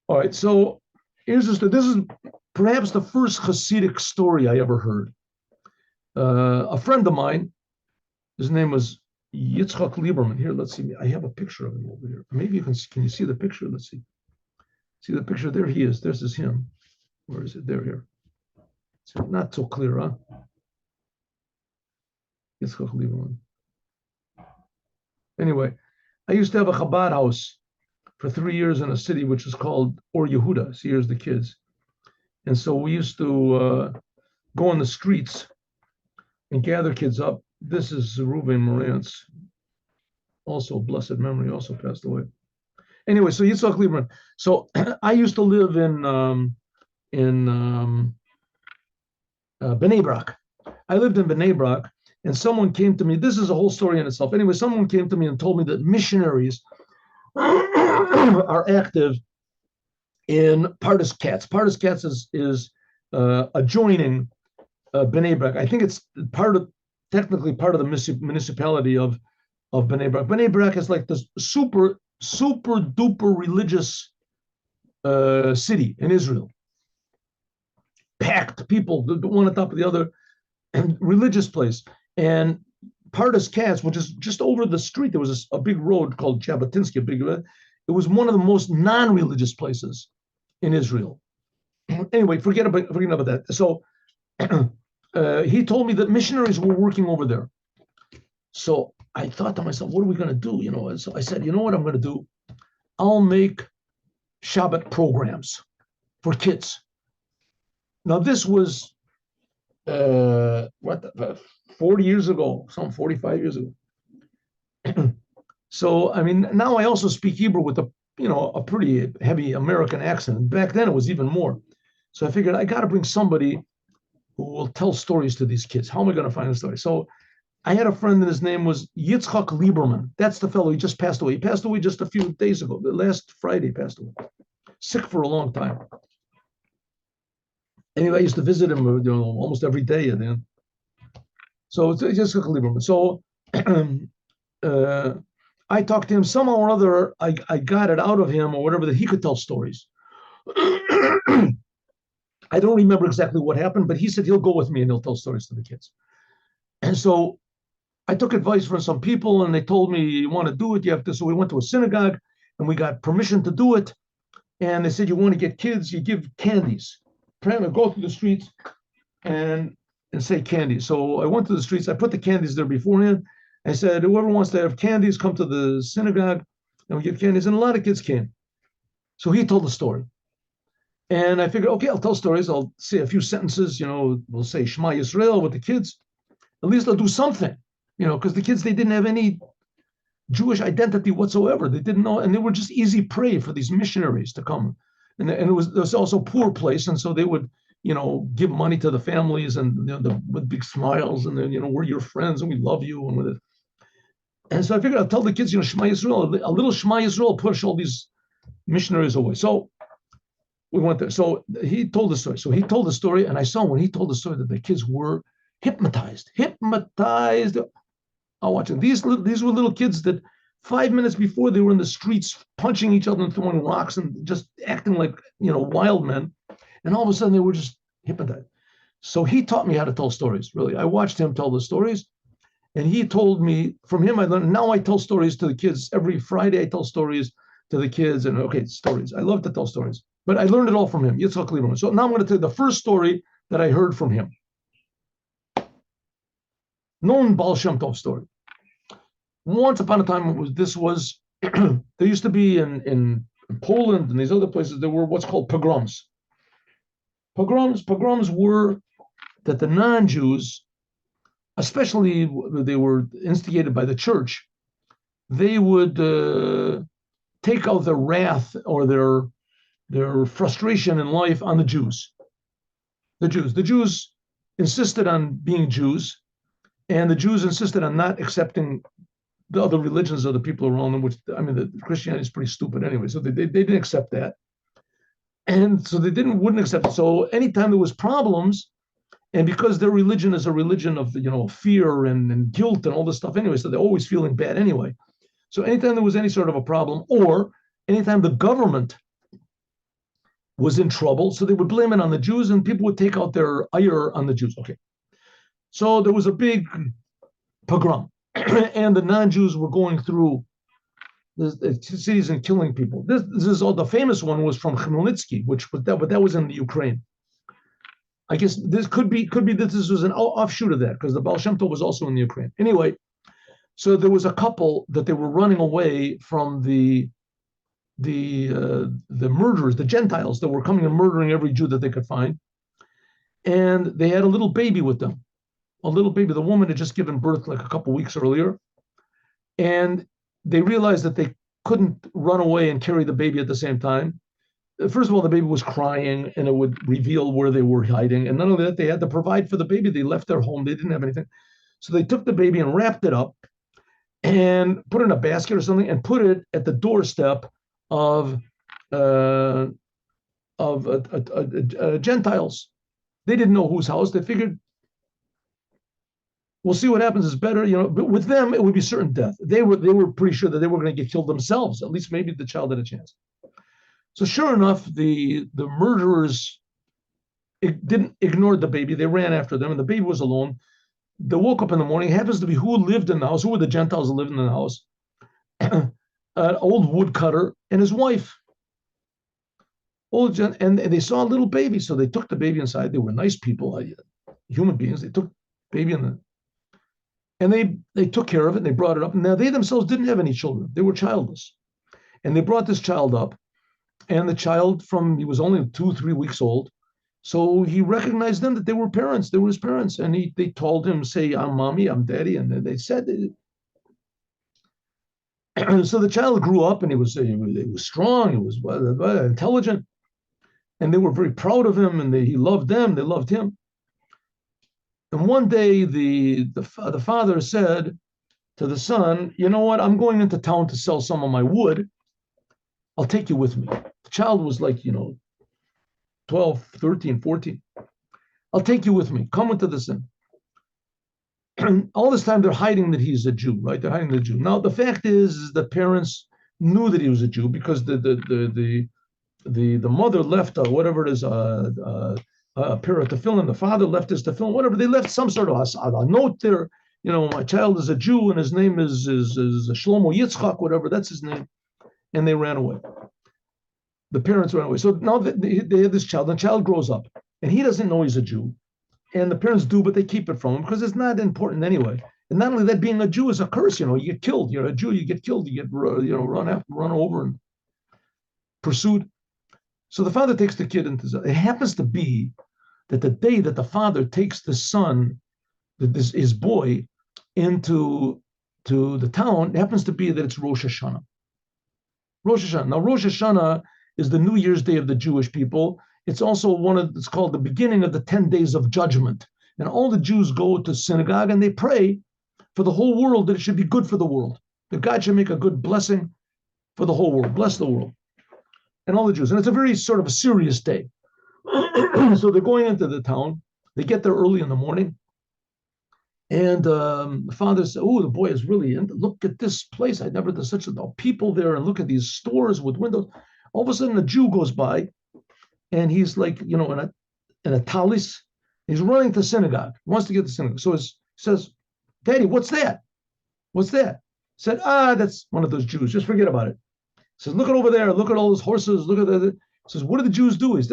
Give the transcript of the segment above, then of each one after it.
All right, so here's this is perhaps the first Hasidic story I ever heard. A friend of mine, his name was Yitzchak Lieberman. Here, let's see. I have a picture of him over here. Maybe can you see the picture? Let's see. See the picture? There he is. This is him. Where is it? There, here. It's not so clear, huh? Yitzchak Lieberman. Anyway, I used to have a Chabad house for 3 years in a city which is called Or Yehuda. See, here's the kids. And so we used to go on the streets and gather kids up. This is Reuven Morantz, also blessed memory, also passed away. Anyway, so Yitzhak Lieberman. So I used to live in Bnei Brak. I lived in Bnei Brak, and someone came to me. This is a whole story in itself. Anyway, someone came to me and told me that missionaries are active in Pardes Katz. Pardes Katz is adjoining Bnei Brak. I think it's technically part of the municipality of Bnei Brak. Bnei Brak is like this super duper religious city in Israel. Packed people, one on top of the other, and religious place. And Pardes Katz, which is just over the street, there was a big road called Jabotinsky, it was one of the most non-religious places in Israel. Anyway, forget about that. So he told me that missionaries were working over there. So I thought to myself, what are we going to do? And so I said, you know what I'm going to do? I'll make Shabbat programs for kids. Now, this was 40 years ago, some 45 years ago. So, I mean, now I also speak Hebrew with a pretty heavy American accent. Back then, it was even more. So I figured I got to bring somebody who will tell stories to these kids. How am I going to find a story? So I had a friend, and his name was Yitzchak Lieberman. That's the fellow. He just passed away. He passed away just a few days ago. The last Friday, he passed away. Sick for a long time. Anyway, I used to visit him almost every day at the end. So it's Yitzchak Lieberman. So I talked to him somehow or other. I got it out of him or whatever that he could tell stories. I don't remember exactly what happened, but he said he'll go with me and he'll tell stories to the kids. And so I took advice from some people, and they told me, you want to do it, you have to. So we went to a synagogue, and we got permission to do it. And they said, you want to get kids, you give candies. Go through the streets and say candy. So I went to the streets. I put the candies there beforehand. I said, whoever wants to have candies, come to the synagogue, and we give candies. And a lot of kids came. So he told the story. And I figured, okay, I'll tell stories. I'll say a few sentences, we'll say Shema Yisrael with the kids. At least I'll do something, because the kids, they didn't have any Jewish identity whatsoever. They didn't know, and they were just easy prey for these missionaries to come. And there was also a poor place, and so they would, give money to the families, and with big smiles, and then, we're your friends, and we love you, and with it. And so I figured I'll tell the kids, Shema Yisrael, a little Shema Yisrael, push all these missionaries away. So we went there. So he told the story. So he told the story, and I saw when he told the story that the kids were hypnotized. I'll watch it. These were little kids that 5 minutes before they were in the streets punching each other and throwing rocks and just acting like, wild men. And all of a sudden they were just hypnotized. So he taught me how to tell stories, really. I watched him tell the stories, and he told me, from him I learned. Now I tell stories to the kids. Every Friday I tell stories to the kids, and stories. I love to tell stories. But I learned it all from him, Yitzhak Lieberman. So now I'm going to tell you the first story that I heard from him. Known Baal Shem Tov story. Once upon a time, there used to be in Poland and these other places, there were what's called pogroms. Pogroms were that the non-Jews, especially they were instigated by the church, they would take out their wrath or their frustration in life on the Jews. The Jews insisted on being Jews, and the Jews insisted on not accepting the other religions of the people around them, which, the Christianity is pretty stupid anyway. So they didn't accept that. And so they wouldn't accept it. So anytime there was problems, and because their religion is a religion of, fear and guilt and all this stuff anyway, so they're always feeling bad anyway. So anytime there was any sort of a problem, or anytime the government was in trouble. So they would blame it on the Jews, and people would take out their ire on the Jews. Okay. So there was a big pogrom, and the non-Jews were going through the cities and killing people. This is all. The famous one was from Khmelnytsky, which was that, but that was in the Ukraine. I guess this could be that this was an offshoot of that, because the Baal Shem Tov was also in the Ukraine. Anyway, so there was a couple that they were running away from the murderers, the Gentiles that were coming and murdering every Jew that they could find, and they had a little baby with them. A little baby. The woman had just given birth like a couple weeks earlier, and they realized that they couldn't run away and carry the baby at the same time. First of all, the baby was crying, and it would reveal where they were hiding. And not only that, they had to provide for the baby. They left their home. They didn't have anything. So they took the baby and wrapped it up and put it in a basket or something and put it at the doorstep of Gentiles. They didn't know whose house. They figured, we'll see what happens is better, but with them, it would be certain death. They were pretty sure that they were going to get killed themselves. At least maybe the child had a chance. So sure enough, the murderers didn't ignore the baby. They ran after them, and the baby was alone. They woke up in the morning. It happens to be who lived in the house. Who were the Gentiles that lived in the house? An old woodcutter and his wife. And they saw a little baby, so they took the baby inside. They were nice people, human beings. They took baby and they took care of it, and they brought it up. And now they themselves didn't have any children. They were childless. And they brought this child up, and the child he was only 2-3 weeks old. So he recognized them, that they were parents. They were his parents. And they told him, say, I'm mommy, I'm daddy. And they said, so the child grew up, and he was strong, he was intelligent. And they were very proud of him, and he loved them, they loved him. And one day the father said to the son, you know what, I'm going into town to sell some of my wood. I'll take you with me. The child was like, 12, 13, 14. I'll take you with me. Come into the sin. And all this time they're hiding that he's a Jew, right? They're hiding the Jew. Now the fact is the parents knew that he was a Jew, because the mother left whatever it is, a pair of tefillin. The father left his tefillin, whatever. They left some sort of a note there. My child is a Jew, and his name is Shlomo Yitzchak, whatever. That's his name. And they ran away. The parents ran away. So now they have this child, and the child grows up, and he doesn't know he's a Jew. And the parents do, but they keep it from him because it's not important anyway. And not only that, being a Jew is a curse. You get killed. You're a Jew, you get killed. You get run over and pursued. So the father takes the kid into. It happens to be that the day that the father takes the son, his boy, into the town, it happens to be that it's Rosh Hashanah. Rosh Hashanah. Now, Rosh Hashanah is the New Year's Day of the Jewish people. It's also it's called the beginning of the 10 days of judgment. And all the Jews go to synagogue and they pray for the whole world, that it should be good for the world, that God should make a good blessing for the whole world, bless the world. And all the Jews. And it's a very sort of a serious day. So they're going into the town. They get there early in the morning. And the father said, oh, the boy is really look at this place. I never did such people there, and look at these stores with windows. All of a sudden, a Jew goes by, and he's like, in a talis. He's running to synagogue. He wants to get to synagogue. So he says, Daddy, what's that? What's that? He said, that's one of those Jews. Just forget about it. He says, look at over there. Look at all those horses. Look at that. He says, what do the Jews do? He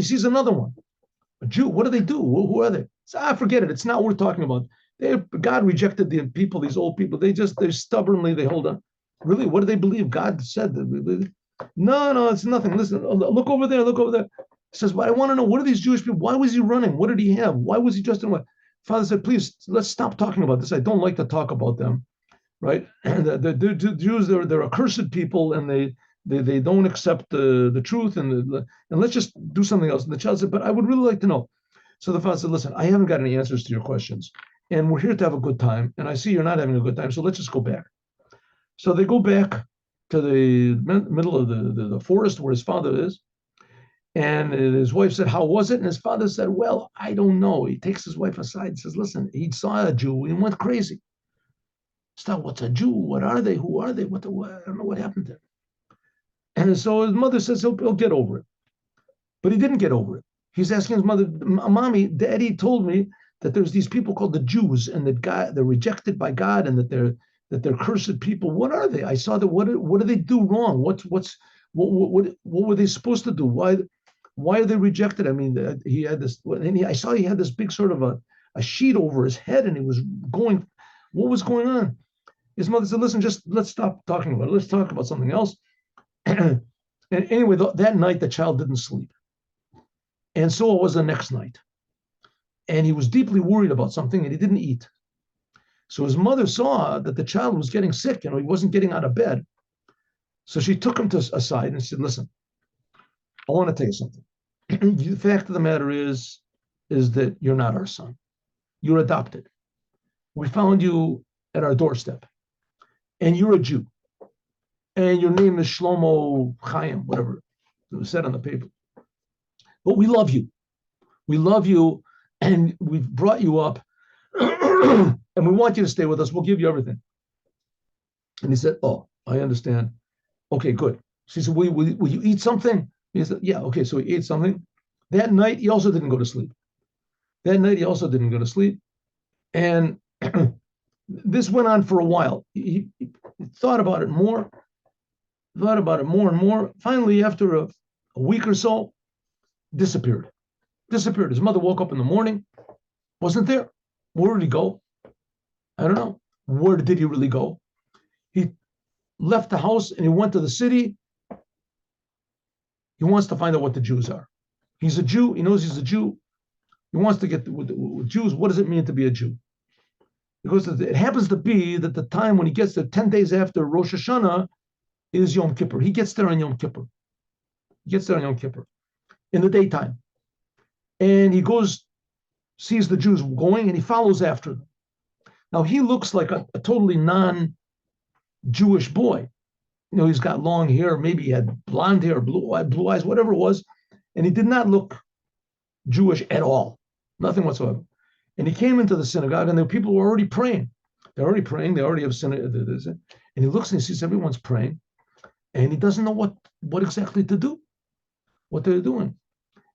sees another one. A Jew. What do they do? Who are they? He says, forget it. It's not worth talking about. God rejected the people, these old people. They stubbornly, they hold on. Really, what do they believe? God said that. No, it's nothing. Listen, look over there. He says, well, I want to know, what are these Jewish people? Why was he running? What did he have? Why was he dressed in what? Father said, please, let's stop talking about this. I don't like to talk about them, right? And the Jews, they're accursed people, and they don't accept the truth, and let's just do something else. And the child said, but I would really like to know. So the father said, listen, I haven't got any answers to your questions, and we're here to have a good time, and I see you're not having a good time, so let's just go back. So they go back to the middle of the forest where his father is, and his wife said, how was it? And his father said, well, I don't know. He takes his wife aside and says, listen, he saw a Jew and went crazy. Stop, what's a Jew? What are they? Who are they? I don't know what happened to him. And so his mother says he'll get over it. But he didn't get over it. He's asking his mother, Mommy, Daddy told me that there's these people called the Jews, and that God, they're rejected by God, and that they're cursed people. What are they? I saw that. What do they do wrong? What were they supposed to do? Why are they rejected? I mean, he had this, and I saw he had this big sort of a sheet over his head, and he was going, what was going on? His mother said, listen, just let's stop talking about it. Let's talk about something else. And anyway, that night, the child didn't sleep. And so it was the next night. And he was deeply worried about something, and he didn't eat. So his mother saw that the child was getting sick, he wasn't getting out of bed. So she took him aside and said, listen, I want to tell you something. The fact of the matter is that you're not our son. You're adopted. We found you at our doorstep, and you're a Jew. And your name is Shlomo Chaim, whatever it was said on the paper. But we love you. We love you, and we've brought you up, and we want you to stay with us. We'll give you everything. And he said, oh, I understand. Okay, good. She said, will you eat something? He said, yeah, okay, so he ate something. That night, he also didn't go to sleep. And this went on for a while. He thought about it more and more. Finally, after a week or so, disappeared. His mother woke up in the morning, wasn't there. Where did he go? I don't know. Where did he really go? He left the house and he went to the city. He wants to find out what the Jews are. He's a Jew. He knows he's a Jew. He wants to get with Jews. What does it mean to be a Jew? Because it happens to be that the time when he gets there, 10 days after Rosh Hashanah, is Yom Kippur. He gets there on Yom Kippur. In the daytime. And he goes, sees the Jews going, and he follows after them. Now, he looks like a totally non-Jewish boy. He's got long hair. Maybe he had blonde hair, blue eyes, whatever it was. And he did not look Jewish at all. Nothing whatsoever. And he came into the synagogue, and the people were already praying. They're already praying. They already have synagogue. And he looks and he sees everyone's praying. And he doesn't know what exactly to do, what they're doing.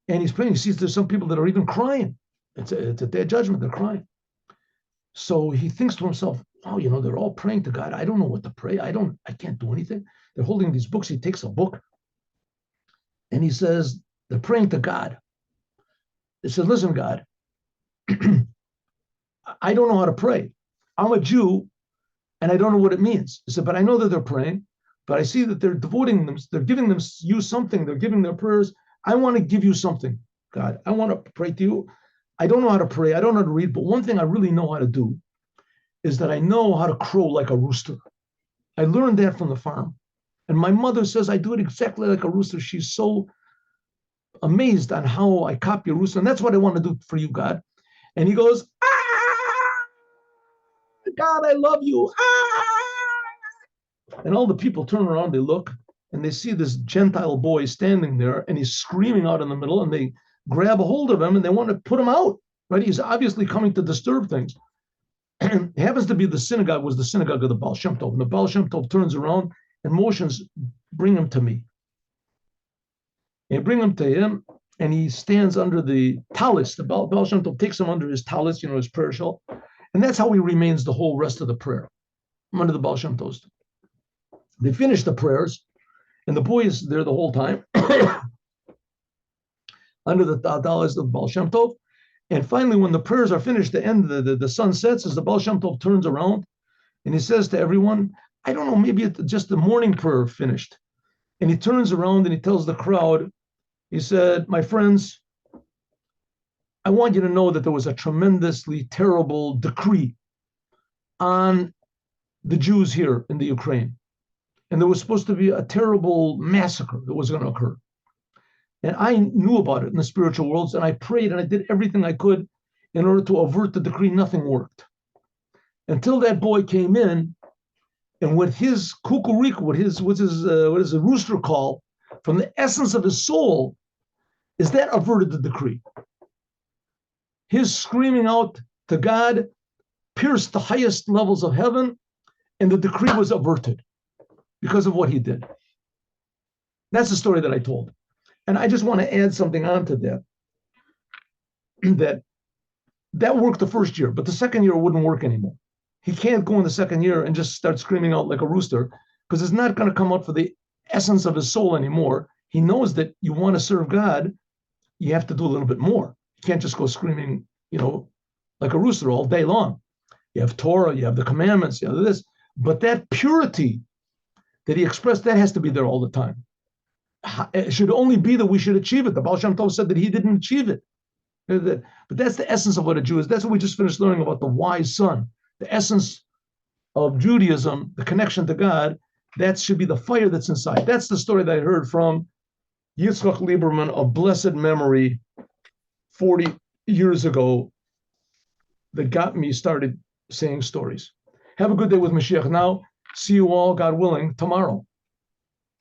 And he's praying. He sees there's some people that are even crying. It's a day of judgment. They're crying. So he thinks to himself, oh, they're all praying to God. I don't know what to pray. I can't do anything. They're holding these books. He takes a book and he says, they're praying to God. He says, listen, God, I don't know how to pray. I'm a Jew and I don't know what it means. He said, but I know that they're praying, but I see that they're devoting them. They're giving you something. They're giving their prayers. I want to give you something, God. I want to pray to you. I don't know how to pray. I don't know how to read, but one thing I really know how to do is that I know how to crow like a rooster. I learned that from the farm. And my mother says I do it exactly like a rooster. She's so amazed on how I copy a rooster. And that's what I want to do for you, God. And he goes, God, I love you. And all the people turn around, they look, and they see this Gentile boy standing there, and he's screaming out in the middle, and they grab a hold of him, and they want to put him out, right? He's obviously coming to disturb things. And it happens to be the synagogue was the synagogue of the Baal Shem Tov. And the Baal Shem Tov turns around and motions, bring him to me. And bring him to him, and he stands under the talis. The Baal Shem Tov takes him under his talis, his prayer shawl. And that's how he remains the whole rest of the prayer, under the Baal Shem Tov. They finish the prayers, and the boy is there the whole time, under the talis of the Baal Shem Tov. And finally, when the prayers are finished, the sun sets as the Baal Shem Tov turns around, and he says to everyone, I don't know, maybe just the morning prayer finished. And he turns around and he tells the crowd, he said, my friends, I want you to know that there was a tremendously terrible decree on the Jews here in the Ukraine. And there was supposed to be a terrible massacre that was going to occur. And I knew about it in the spiritual worlds, and I prayed and I did everything I could in order to avert the decree. Nothing worked. Until that boy came in, and with his kukuriku, with his rooster call, from the essence of his soul, is that averted the decree. His screaming out to God pierced the highest levels of heaven, and the decree was averted because of what he did. That's the story that I told. And I just want to add something onto that, that worked the first year, but the second year it wouldn't work anymore. He can't go in the second year and just start screaming out like a rooster, because it's not going to come out for the essence of his soul anymore. He knows that you want to serve God, you have to do a little bit more. You can't just go screaming, like a rooster all day long. You have Torah, you have the commandments, you have this, but that purity that he expressed, that has to be there all the time. It should only be that we should achieve it. The Baal Shem Tov said that he didn't achieve it. But that's the essence of what a Jew is. That's what we just finished learning about the wise son. The essence of Judaism, the connection to God, that should be the fire that's inside. That's the story that I heard from Yitzchak Lieberman of blessed memory 40 years ago that got me started saying stories. Have a good day with Mashiach now. See you all, God willing, tomorrow.